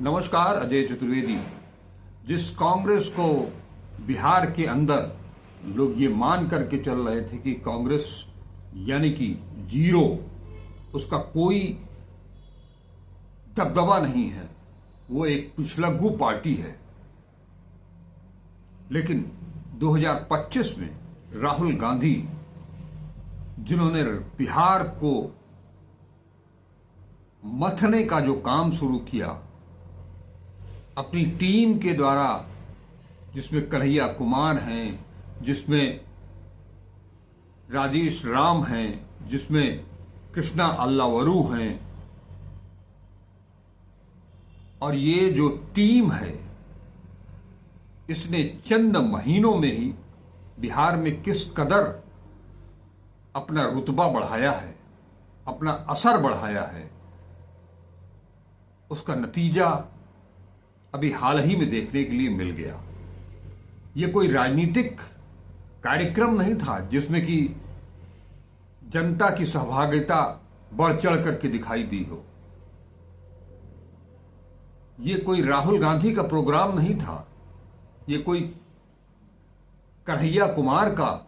नमस्कार, अजय चतुर्वेदी। जिस कांग्रेस को बिहार के अंदर लोग ये मान करके चल रहे थे कि कांग्रेस यानी कि जीरो, उसका कोई दबदबा नहीं है, वो एक पिछलग्गू पार्टी है। लेकिन 2025 में राहुल गांधी, जिन्होंने बिहार को मथने का जो काम शुरू किया अपनी टीम के द्वारा, जिसमें कन्हैया कुमार हैं, जिसमें राजेश राम हैं, जिसमें कृष्णा अल्लावरू हैं, और ये जो टीम है इसने चंद महीनों में ही बिहार में किस कदर अपना रुतबा बढ़ाया है, अपना असर बढ़ाया है, उसका नतीजा अभी हाल ही में देखने के लिए मिल गया। ये कोई राजनीतिक कार्यक्रम नहीं था जिसमें कि जनता की सहभागिता बढ़ चढ़ करके दिखाई दी हो। ये कोई राहुल गांधी का प्रोग्राम नहीं था, ये कोई कन्हैया कुमार का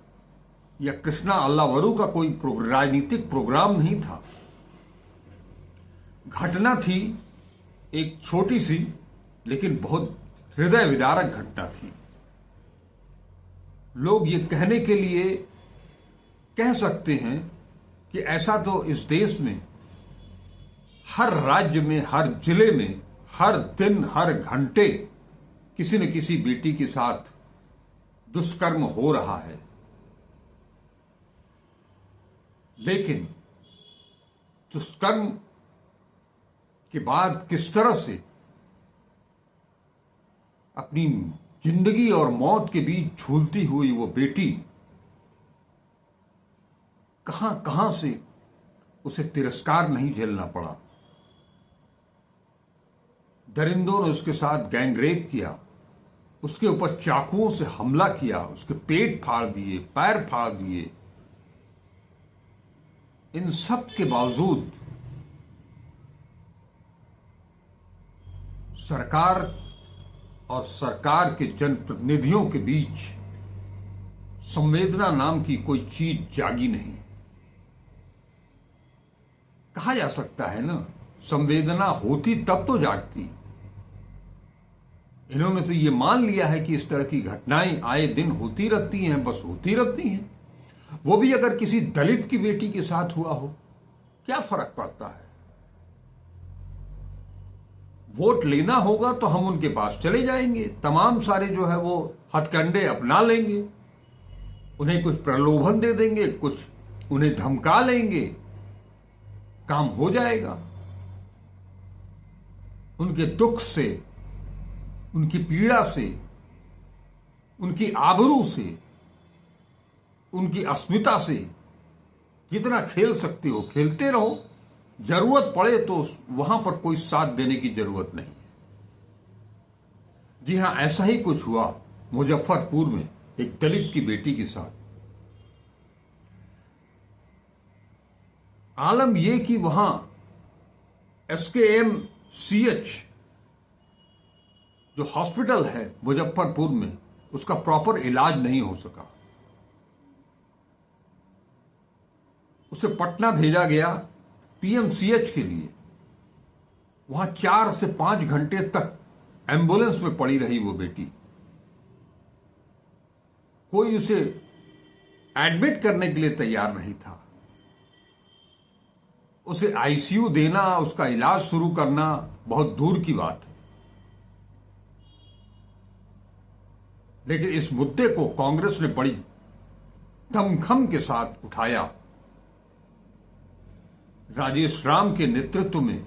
या कृष्णा अल्लावरू का कोई राजनीतिक प्रोग्राम नहीं था। घटना थी एक छोटी सी लेकिन बहुत हृदय विदारक घटना थी। लोग ये कहने के लिए कह सकते हैं कि ऐसा तो इस देश में हर राज्य में, हर जिले में, हर दिन, हर घंटे किसी न किसी बेटी के साथ दुष्कर्म हो रहा है। लेकिन दुष्कर्म के बाद किस तरह से अपनी जिंदगी और मौत के बीच झूलती हुई वो बेटी कहां कहां से उसे तिरस्कार नहीं झेलना पड़ा। दरिंदों ने उसके साथ गैंगरेप किया, उसके ऊपर चाकुओं से हमला किया, उसके पेट फाड़ दिए, पैर फाड़ दिए। इन सब के बावजूद सरकार और सरकार के जनप्रतिनिधियों के बीच संवेदना नाम की कोई चीज जागी नहीं। कहा जा सकता है ना, संवेदना होती तब तो जागती। इन्होंने तो ये मान लिया है कि इस तरह की घटनाएं आए दिन होती रहती हैं, बस होती रहती हैं। वो भी अगर किसी दलित की बेटी के साथ हुआ हो, क्या फर्क पड़ता है। वोट लेना होगा तो हम उनके पास चले जाएंगे, तमाम सारे जो है वो हथकंडे अपना लेंगे, उन्हें कुछ प्रलोभन दे देंगे, कुछ उन्हें धमका लेंगे, काम हो जाएगा। उनके दुख से, उनकी पीड़ा से, उनकी आबरू से, उनकी अस्मिता से जितना खेल सकते हो खेलते रहो। जरूरत पड़े तो वहां पर कोई साथ देने की जरूरत नहीं। जी हां, ऐसा ही कुछ हुआ मुजफ्फरपुर में एक दलित की बेटी के साथ। आलम यह कि वहां SKMCH जो हॉस्पिटल है मुजफ्फरपुर में, उसका प्रॉपर इलाज नहीं हो सका। उसे पटना भेजा गया PMCH के लिए। वहां 4 से 5 घंटे तक एम्बुलेंस में पड़ी रही वो बेटी। कोई उसे एडमिट करने के लिए तैयार नहीं था। उसे ICU देना, उसका इलाज शुरू करना बहुत दूर की बात है। लेकिन इस मुद्दे को कांग्रेस ने बड़ी दमखम के साथ उठाया। राजेश राम के नेतृत्व में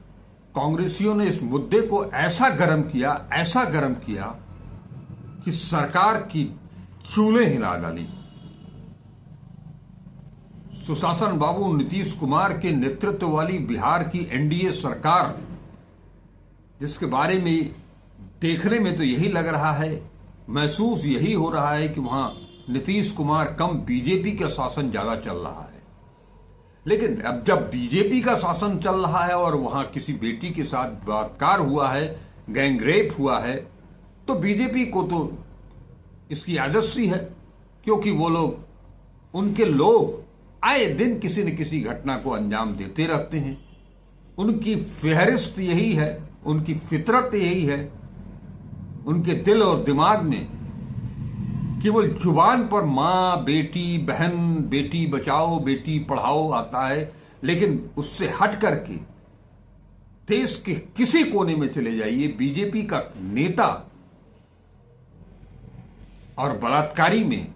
कांग्रेसियों ने इस मुद्दे को ऐसा गर्म किया कि सरकार की चूल्हे हिला डाली। सुशासन बाबू नीतीश कुमार के नेतृत्व वाली बिहार की NDA सरकार, जिसके बारे में देखने में तो यही लग रहा है, महसूस यही हो रहा है कि वहां नीतीश कुमार कम बीजेपी का शासन ज्यादा चल रहा है। लेकिन अब जब बीजेपी का शासन चल रहा है और वहां किसी बेटी के साथ बलात्कार हुआ है, गैंगरेप हुआ है, तो बीजेपी को तो इसकी आदत सी है, क्योंकि वो लोग, उनके लोग आए दिन किसी न किसी घटना को अंजाम देते रहते हैं। उनकी फेहरिस्त यही है, उनकी फितरत यही है, उनके दिल और दिमाग में केवल जुबान पर मां, बेटी, बहन, बेटी बचाओ, बेटी पढ़ाओ आता है, लेकिन उससे हट करके देश के किसी कोने में चले जाइए, बीजेपी का नेता और बलात्कारी में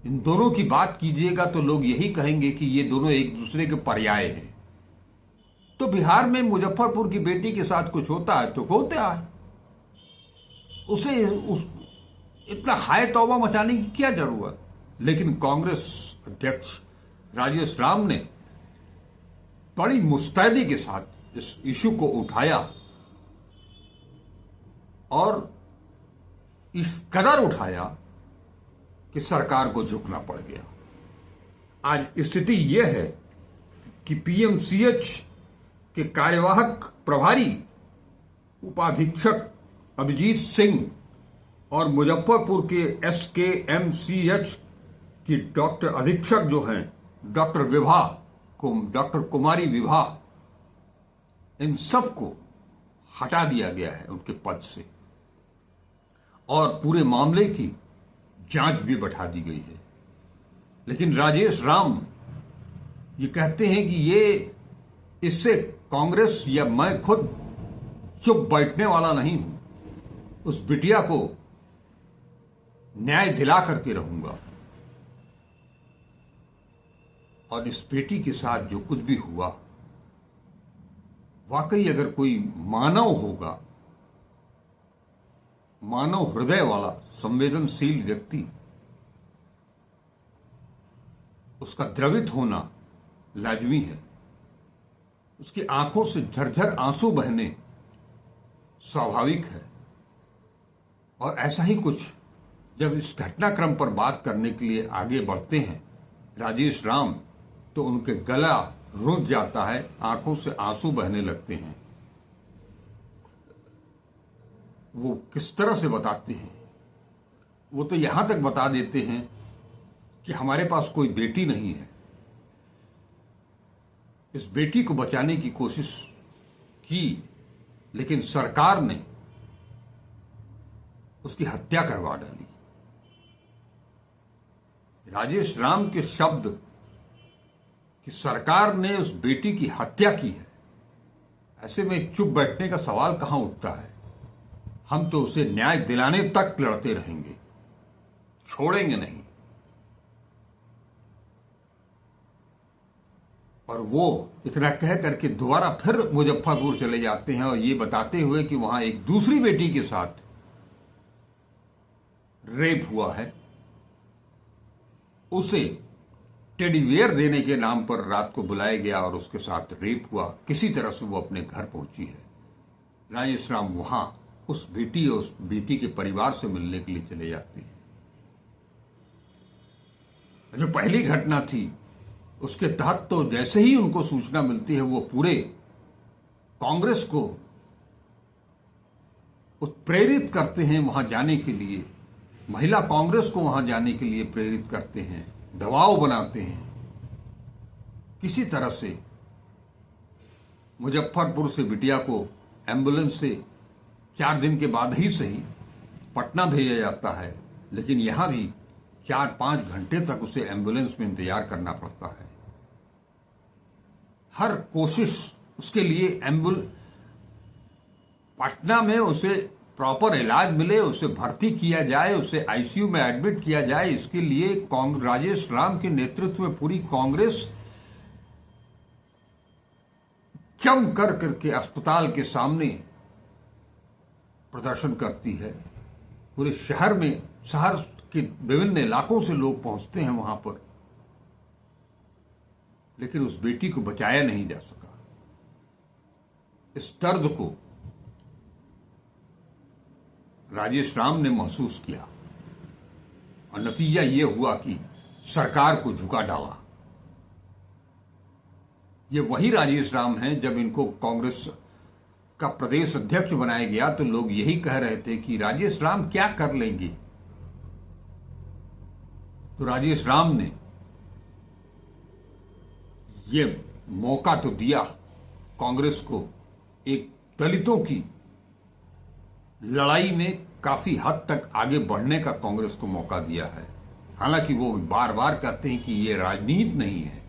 इन दोनों की बात कीजिएगा तो लोग यही कहेंगे कि ये दोनों एक दूसरे के पर्याय हैं। तो बिहार में मुजफ्फरपुर की बेटी के साथ कुछ होता है तो होता है, उसे इतना हाय तौबा मचाने की क्या जरूरत। लेकिन कांग्रेस अध्यक्ष राजेश राम ने बड़ी मुस्तैदी के साथ इस इशू को उठाया और इस कदर उठाया कि सरकार को झुकना पड़ गया। आज स्थिति यह है कि पीएमसीएच के कार्यवाहक प्रभारी उपाधीक्षक अभिजीत सिंह और मुजफ्फरपुर के एसकेएमसीएच की डॉक्टर अधीक्षक जो हैं डॉक्टर कुमारी विभा, इन सबको हटा दिया गया है उनके पद से और पूरे मामले की जांच भी बैठा दी गई है। लेकिन राजेश राम ये कहते हैं कि इससे कांग्रेस या मैं खुद चुप बैठने वाला नहीं हूं, उस बिटिया को न्याय दिला करके रहूंगा। और इस बेटी के साथ जो कुछ भी हुआ, वाकई अगर कोई मानव होगा, मानव हृदय वाला संवेदनशील व्यक्ति, उसका द्रवित होना लाजमी है। उसकी आंखों से झरझर आंसू बहने स्वाभाविक है। और ऐसा ही कुछ जब इस घटनाक्रम पर बात करने के लिए आगे बढ़ते हैं राजेश राम, तो उनके गला रुंध जाता है, आंखों से आंसू बहने लगते हैं। वो किस तरह से बताते हैं, वो तो यहां तक बता देते हैं कि हमारे पास कोई बेटी नहीं है, इस बेटी को बचाने की कोशिश की, लेकिन सरकार ने उसकी हत्या करवा डाली। राजेश राम के शब्द कि सरकार ने उस बेटी की हत्या की है, ऐसे में चुप बैठने का सवाल कहां उठता है। हम तो उसे न्याय दिलाने तक लड़ते रहेंगे, छोड़ेंगे नहीं। और वो इतना कह करके दोबारा फिर मुजफ्फरपुर चले जाते हैं और ये बताते हुए कि वहां एक दूसरी बेटी के साथ रेप हुआ है, उसे टेडीवेयर देने के नाम पर रात को बुलाया गया और उसके साथ रेप हुआ। किसी तरह से वो अपने घर पहुंची है। राजेश राम वहां उस बेटी और उस बेटी के परिवार से मिलने के लिए चले जाते हैं। जो पहली घटना थी उसके तहत तो जैसे ही उनको सूचना मिलती है वो पूरे कांग्रेस को उत्प्रेरित करते हैं वहां जाने के लिए, महिला कांग्रेस को वहां जाने के लिए प्रेरित करते हैं, दबाव बनाते हैं। किसी तरह से मुजफ्फरपुर से बिटिया को एम्बुलेंस से 4 दिन के बाद ही सही पटना भेजा जाता है, लेकिन यहां भी 4-5 घंटे तक उसे एम्बुलेंस में इंतजार करना पड़ता है। हर कोशिश उसके लिए पटना में उसे प्रॉपर इलाज मिले, उसे भर्ती किया जाए, उसे आईसीयू में एडमिट किया जाए, इसके लिए राजेश राम के नेतृत्व में पूरी कांग्रेस जम कर करके अस्पताल के सामने प्रदर्शन करती है। पूरे शहर में, शहर के विभिन्न इलाकों से लोग पहुंचते हैं वहां पर, लेकिन उस बेटी को बचाया नहीं जा सका। इस दर्द को राजेश राम ने महसूस किया और नतीजा यह हुआ कि सरकार को झुका डाला। ये वही राजेश राम हैं जब इनको कांग्रेस का प्रदेश अध्यक्ष बनाया गया तो लोग यही कह रहे थे कि राजेश राम क्या कर लेंगे। तो राजेश राम ने ये मौका तो दिया कांग्रेस को, एक दलितों की लड़ाई में काफी हद तक आगे बढ़ने का कांग्रेस को मौका दिया है। हालांकि वो बार बार कहते हैं कि ये राजनीति नहीं है,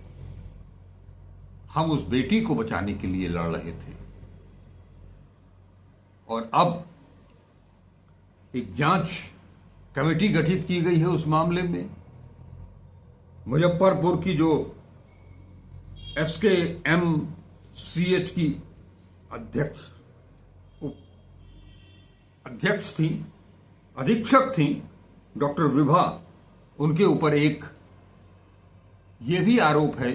हम उस बेटी को बचाने के लिए लड़ रहे थे। और अब एक जांच कमेटी गठित की गई है उस मामले में। मुजफ्फरपुर की जो SKMCH की अधीक्षक थी डॉक्टर विभा, उनके ऊपर एक ये भी आरोप है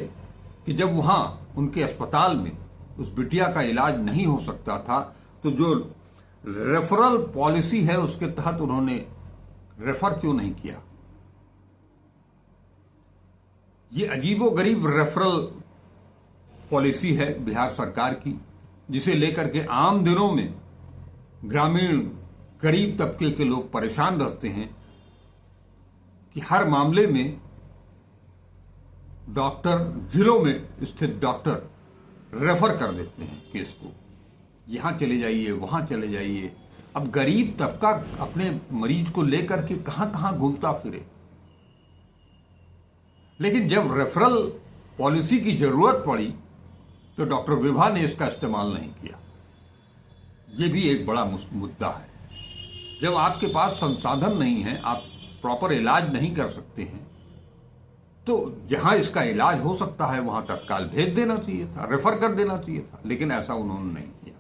कि जब वहां उनके अस्पताल में उस बिटिया का इलाज नहीं हो सकता था तो जो रेफरल पॉलिसी है उसके तहत उन्होंने रेफर क्यों नहीं किया। ये अजीबोगरीब रेफरल पॉलिसी है बिहार सरकार की, जिसे लेकर के आम दिनों में ग्रामीण गरीब तबके के लोग परेशान रहते हैं कि हर मामले में डॉक्टर, जिलों में स्थित डॉक्टर रेफर कर देते हैं केस को, यहां चले जाइए वहां चले जाइए। अब गरीब तबका अपने मरीज को लेकर के कहां कहां घूमता फिरे। लेकिन जब रेफरल पॉलिसी की जरूरत पड़ी तो डॉक्टर विभा ने इसका इस्तेमाल नहीं किया। यह भी एक बड़ा मुद्दा है। जब आपके पास संसाधन नहीं है, आप प्रॉपर इलाज नहीं कर सकते हैं, तो जहां इसका इलाज हो सकता है वहां तत्काल भेज देना चाहिए था, रेफर कर देना चाहिए था, लेकिन ऐसा उन्होंने नहीं किया।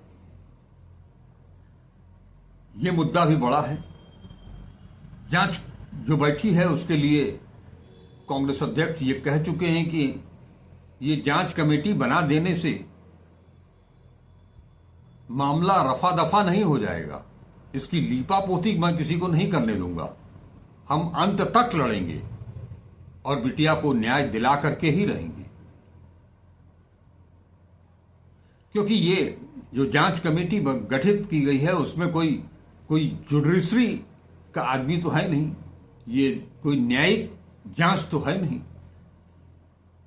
यह मुद्दा भी बड़ा है। जांच जो बैठी है उसके लिए कांग्रेस अध्यक्ष ये कह चुके हैं कि ये जांच कमेटी बना देने से मामला रफा दफा नहीं हो जाएगा, इसकी लीपापोती मैं किसी को नहीं करने दूंगा, हम अंत तक लड़ेंगे और बिटिया को न्याय दिला करके ही रहेंगे। क्योंकि ये जो जांच कमेटी गठित की गई है उसमें कोई जुडिशरी का आदमी तो है नहीं, ये कोई न्यायिक जांच तो है नहीं।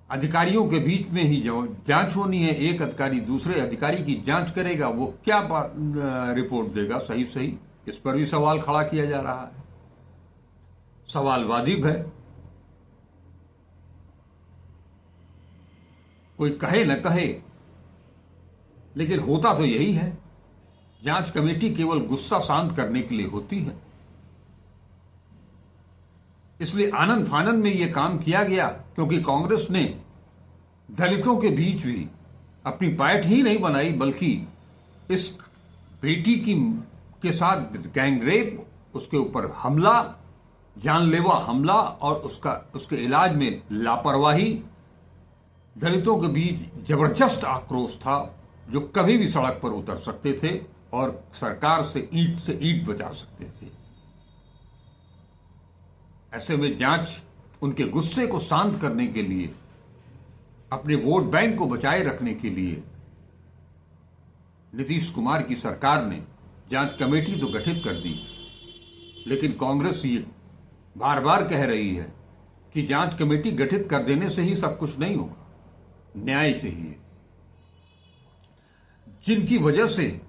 अधिकारियों के बीच में ही जो जांच होनी है, एक अधिकारी दूसरे अधिकारी की जांच करेगा, वो क्या रिपोर्ट देगा सही सही, इस पर भी सवाल खड़ा किया जा रहा है। सवाल वाजिब है, कोई कहे न कहे, लेकिन होता तो यही है। जांच कमेटी केवल गुस्सा शांत करने के लिए होती है। इसलिए आनंद फानंद में यह काम किया गया क्योंकि कांग्रेस ने दलितों के बीच भी अपनी पैठ ही नहीं बनाई, बल्कि इस बेटी के साथ गैंगरेप, उसके ऊपर हमला, जानलेवा हमला और उसके इलाज में लापरवाही, दलितों के बीच जबरदस्त आक्रोश था जो कभी भी सड़क पर उतर सकते थे और सरकार से ईंट बचा सकते थे। ऐसे में जांच उनके गुस्से को शांत करने के लिए, अपने वोट बैंक को बचाए रखने के लिए नीतीश कुमार की सरकार ने जांच कमेटी तो गठित कर दी, लेकिन कांग्रेस ये बार बार कह रही है कि जांच कमेटी गठित कर देने से ही सब कुछ नहीं होगा, न्याय चाहिए। जिनकी वजह से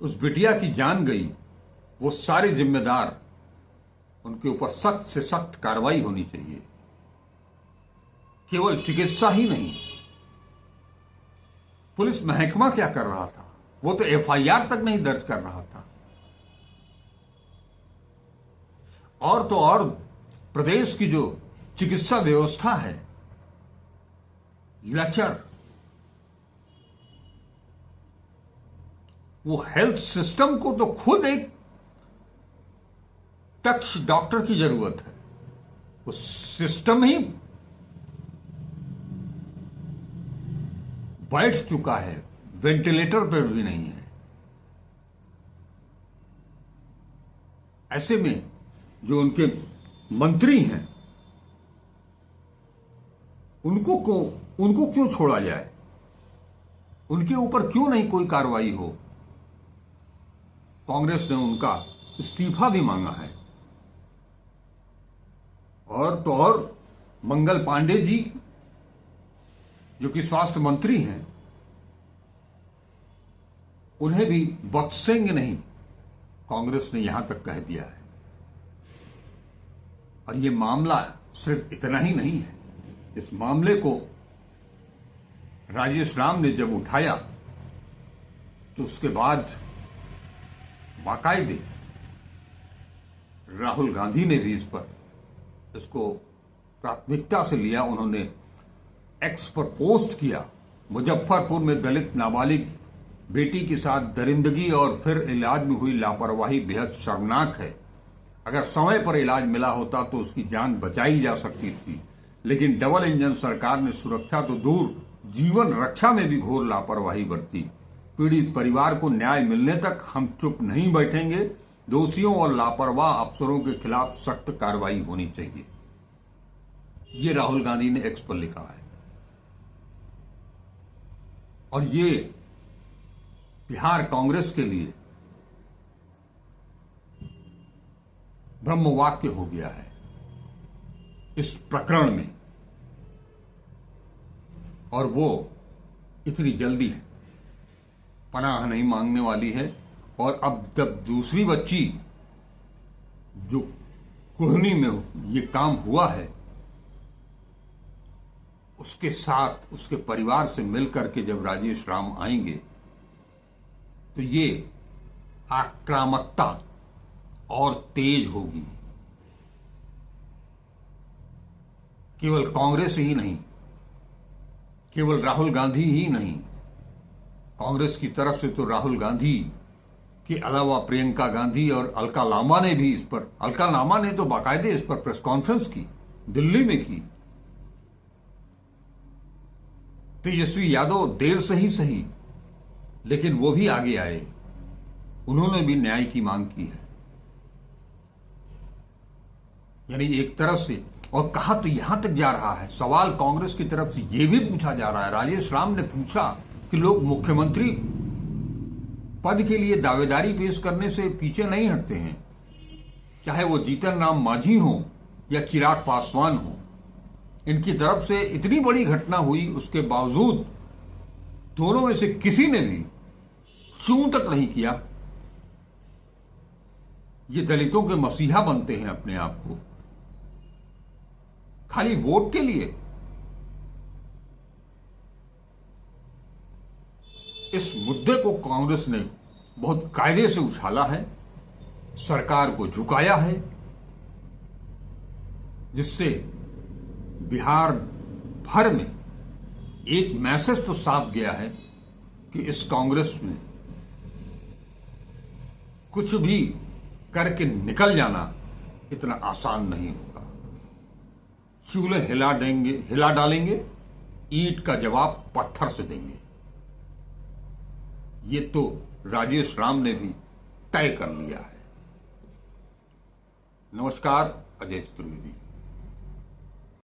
उस बिटिया की जान गई, वो सारे जिम्मेदार, उनके ऊपर सख्त से सख्त कार्रवाई होनी चाहिए। केवल चिकित्सा ही नहीं, पुलिस महकमा क्या कर रहा था, वो तो FIR तक नहीं दर्ज कर रहा था। और तो और प्रदेश की जो चिकित्सा व्यवस्था है लचर, वो हेल्थ सिस्टम को तो खुद एक टच डॉक्टर की जरूरत है, वो सिस्टम ही बैठ चुका है, वेंटिलेटर पर भी नहीं है। ऐसे में जो उनके मंत्री हैं उनको क्यों छोड़ा जाए। उनके ऊपर क्यों नहीं कोई कार्रवाई हो। कांग्रेस ने उनका इस्तीफा भी मांगा है। और तो और मंगल पांडे जी जो कि स्वास्थ्य मंत्री हैं, उन्हें भी बख्शेंगे नहीं, कांग्रेस ने यहां तक कह दिया है। और ये मामला सिर्फ इतना ही नहीं है। इस मामले को राजेश राम ने जब उठाया तो उसके बाद बाकायदे राहुल गांधी ने भी इसको प्राथमिकता से लिया। उन्होंने एक्स पर पोस्ट किया, मुजफ्फरपुर में दलित नाबालिग बेटी के साथ दरिंदगी और फिर इलाज में हुई लापरवाही बेहद शर्मनाक है। अगर समय पर इलाज मिला होता तो उसकी जान बचाई जा सकती थी, लेकिन डबल इंजन सरकार ने सुरक्षा तो दूर जीवन रक्षा में भी घोर लापरवाही बरती। पीड़ित परिवार को न्याय मिलने तक हम चुप नहीं बैठेंगे। दोषियों और लापरवाह अफसरों के खिलाफ सख्त कार्रवाई होनी चाहिए। ये राहुल गांधी ने एक्स पर लिखा है। और ये बिहार कांग्रेस के लिए ब्रह्मवाक्य हो गया है इस प्रकरण में। और वो इतनी जल्दी पनाह नहीं मांगने वाली है। और अब जब दूसरी बच्ची जो कुढ़नी में ये काम हुआ है, उसके साथ उसके परिवार से मिलकर के जब राजेश राम आएंगे तो ये आक्रामकता और तेज होगी। केवल कांग्रेस ही नहीं, केवल राहुल गांधी ही नहीं, कांग्रेस की तरफ से तो राहुल गांधी के अलावा प्रियंका गांधी और अलका लांबा ने भी अलका लांबा ने तो बाकायदे इस पर प्रेस कॉन्फ्रेंस की, दिल्ली में की। तेजस्वी यादव देर से ही सही, लेकिन वो भी आगे आए, उन्होंने भी न्याय की मांग की है। यानी एक तरफ से, और कहा तो यहां तक जा रहा है, सवाल कांग्रेस की तरफ से यह भी पूछा जा रहा है, राजेश राम ने पूछा कि लोग मुख्यमंत्री पद के लिए दावेदारी पेश करने से पीछे नहीं हटते हैं, चाहे वो जीतन राम मांझी हो या चिराग पासवान हो। इनकी तरफ से इतनी बड़ी घटना हुई, उसके बावजूद दोनों में से किसी ने भी चूं तक नहीं किया। ये दलितों के मसीहा बनते हैं अपने आप को, खाली वोट के लिए। इस मुद्दे को कांग्रेस ने बहुत कायदे से उछाला है, सरकार को झुकाया है, जिससे बिहार भर में एक मैसेज तो साफ गया है कि इस कांग्रेस में कुछ भी करके निकल जाना इतना आसान नहीं होगा। चूल्हे हिला डालेंगे, ईंट का जवाब पत्थर से देंगे। ये तो राजेश राम ने भी तय कर लिया है। नमस्कार, अजय चतुर्वेदी।